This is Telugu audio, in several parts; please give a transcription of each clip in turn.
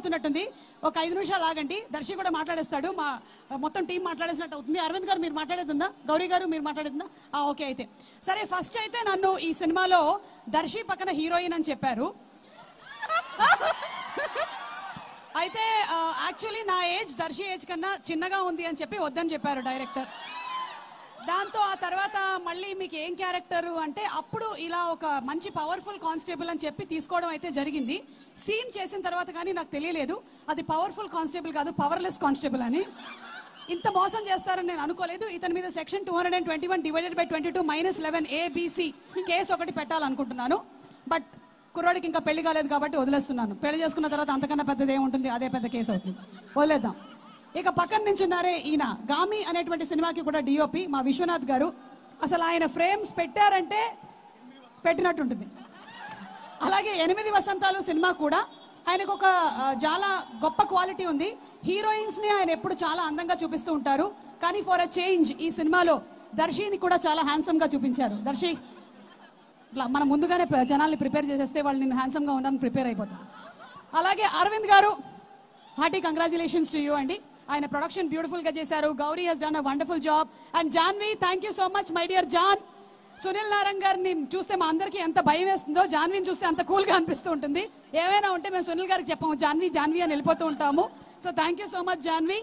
అవుతున్నట్టుంది. ఒక 5 నిమిషాలు ఆగండి, దర్శి కూడా మాట్లాడేస్తాడు. మా మొత్తం టీం మాట్లాడేసినట్టు అవుతుంది. అరవింద్ గారు మీరు మాట్లాడేస్తుందా? గౌరీ గారు మీరు మాట్లాడేస్తుందా? ఓకే. అయితే సరే, ఫస్ట్ అయితే నన్ను ఈ సినిమాలో దర్శి పక్కన హీరోయిన్ అని చెప్పారు. అయితే యాక్చువల్లీ నా ఏజ్ దర్శి ఏజ్ కన్నా చిన్నగా ఉంది అని చెప్పి వద్దని చెప్పారు డైరెక్టర్. దాంతో ఆ తర్వాత మళ్ళీ మీకు ఏం క్యారెక్టర్ అంటే అప్పుడు ఇలా ఒక మంచి పవర్ఫుల్ కానిస్టేబుల్ అని చెప్పి తీసుకోవడం అయితే జరిగింది. సీన్ చేసిన తర్వాత కానీ నాకు తెలియలేదు అది పవర్ఫుల్ కానిస్టేబుల్ కాదు, పవర్లెస్ కానిస్టేబుల్ అని. ఇంత మోసం చేస్తారని నేను అనుకోలేదు. ఇతని మీద section 221 divided by 22 -11 ABC case ఒకటి పెట్టాలనుకుంటున్నాను. బట్ కుర్రాడికి ఇంకా పెళ్లి కాలేదు కాబట్టి వదిలేస్తున్నాను. పెళ్లి చేసుకున్న తర్వాత అంతకన్నా పెద్దది ఏముంటుంది, అదే పెద్ద కేసు అవుతుంది, వదిలేద్దాం. ఇక పక్కన నించున్నారే ఈయన గామి అనేటువంటి సినిమాకి కూడా డిఓపి మా విశ్వనాథ్ గారు. అసలు ఆయన ఫ్రేమ్స్ పెట్టారంటే పెట్టినట్టుంటుంది. అలాగే 8 వసంతాలు సినిమా కూడా ఆయనకు ఒక చాలా గొప్ప క్వాలిటీ ఉంది. హీరోయిన్స్ ని ఆయన ఎప్పుడు చాలా అందంగా చూపిస్తూ ఉంటారు. కానీ ఫర్ అ చేంజ్ ఈ సినిమాలో దర్శిని కూడా చాలా హ్యాండ్సమ్ గా చూపించారు. దర్శి మనం ముందుగానే జనాల్ని ప్రిపేర్ చేసేస్తే వాళ్ళు నేను హ్యాండ్సమ్ గా ఉండడానికి ప్రిపేర్ అయిపోతారు. అలాగే అరవింద్ గారు, హార్టీ కంగ్రాచులేషన్స్ టు యూ అండి. ఆయన ప్రొడక్షన్ బ్యూటిఫుల్ గా చేశారు. Gauri he's done a wonderful job. And Janhvi, thank you so much my dear John. Sunil Narang గారిని చూస్తే మా అందరికీ ఎంత భయం వేస్తుందో, జాన్విని చూస్తే అంత కూల్ గా అనిపిస్తూ ఉంటుంది. ఏమైనా ఉంటే మేము సునీల్ గారికి చెప్పాము జాన్వి జాన్వి అని వెళ్ళిపోతూ ఉంటాము. So thank you so much Jahnvi.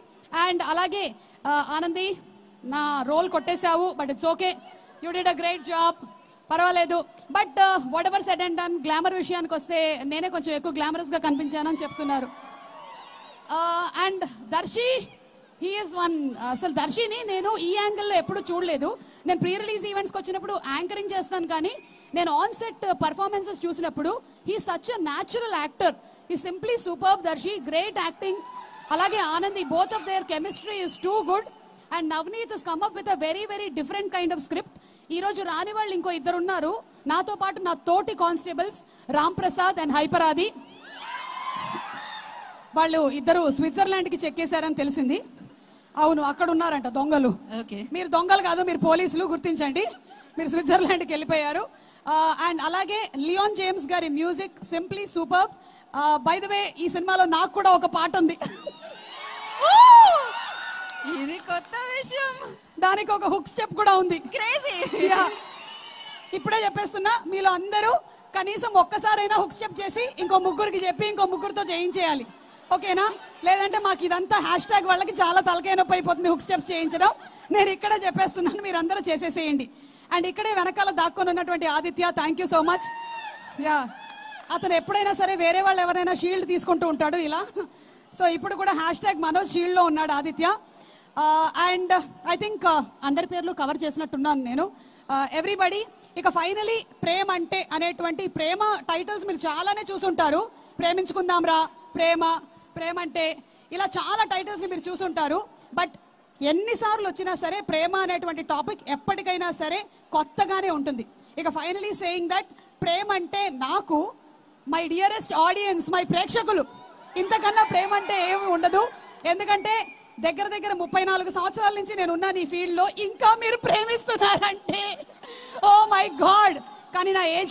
And అలాగే ఆనంది, నా రోల్ కొట్టేశావు but it's okay, you did a great job, పర్వాలేదు. But whatever said and done, glamour విషయానికి వస్తే నేనే కొంచెం ఎక్కువ గ్లామరస్ గా కనిపించానని చెప్తున్నారు. And Darshi, he is one. అసలు దర్శిని నేను ఈ యాంగిల్లో ఎప్పుడు చూడలేదు. నేను ప్రీ రిలీజ్ ఈవెంట్స్కి వచ్చినప్పుడు యాంకరింగ్ చేస్తాను, కానీ నేను ఆన్ సెట్ పర్ఫార్మెన్సెస్ చూసినప్పుడు he such a natural actor. He simply superb Darshi, great acting. అలాగే Anandi, both of their chemistry is too good. And Navaneeth has come up with a very very different kind of script. ఈ రోజు రాని వాళ్ళు ఇంకో 2 ఉన్నారు నాతో పాటు, నా తోటి కానిస్టేబుల్స్ రామ్ ప్రసాద్ అండ్ హైపరాది. వాళ్ళు ఇద్దరు స్విట్జర్లాండ్ కి చెక్కేశారని తెలిసింది. అవును, అక్కడ ఉన్నారంట దొంగలు. మీరు దొంగలు కాదు, మీరు పోలీసులు, గుర్తించండి. మీరు స్విట్జర్లాండ్కి వెళ్ళిపోయారు. అండ్ అలాగే లియోన్ జేమ్స్ గారి music simply super. By the way ఈ సినిమాలో నాకు కూడా ఒక పాట ఉంది. ఇది కొత్త విషయం. దానికి ఒక హుక్ స్టెప్ కూడా ఉంది. క్రేజీ. ఇప్పుడే చెప్పేస్తున్నా, మీలో అందరూ కనీసం ఒక్కసారైనా హుక్ స్టెప్ చేసి ఇంకో ముగ్గురికి చెప్పి ఇంకో ముగ్గురితో చేయించేయాలి, ఓకేనా? లేదంటే మాకు ఇదంతా #, వాళ్ళకి చాలా తలకాయ నొప్పి అయిపోతుంది హుక్ స్టెప్స్ చేయించడం. నేను ఇక్కడే చెప్పేస్తున్నాను, మీరు అందరూ చేసేసేయండి. అండ్ ఇక్కడే వెనకాల దాక్కొని ఉన్నటువంటి Aditya, thank you so much. అతను ఎప్పుడైనా సరే వేరే వాళ్ళు ఎవరైనా షీల్డ్ తీసుకుంటూ ఉంటాడు ఇలా. సో ఇప్పుడు కూడా #మనోజ్ షీల్డ్ లో ఉన్నాడు ఆదిత్య. అండ్ ఐ థింక్ అందరి పేర్లు కవర్ చేసినట్టున్నాను నేను. ఎవ్రీబడి. ఇక ఫైనలీ ప్రేమ అంటే అనేటువంటి ప్రేమ టైటిల్స్ మీరు చాలానే చూసుంటారు. ప్రేమించుకుందాం రా, ప్రేమ, ప్రేమ అంటే, ఇలా చాలా టైటిల్స్ మీరు చూసుంటారు. బట్ ఎన్నిసార్లు వచ్చినా సరే ప్రేమ అనేటువంటి టాపిక్ ఎప్పటికైనా సరే కొత్తగానే ఉంటుంది. ఇక ఫైనలీ సేయింగ్ దట్ ప్రేమ అంటే నాకు మై డియరెస్ట్ ఆడియన్స్, మై ప్రేక్షకులు, ఇంతకన్నా ప్రేమ అంటే ఏమి ఉండదు. ఎందుకంటే దగ్గర 34 సంవత్సరాల నుంచి నేను ఉన్నాను ఈ ఫీల్డ్ లో. ఇంకా మీరు ప్రేమిస్తున్నారంటే ఓ మై గాడ్. కానీ నా ఏజ్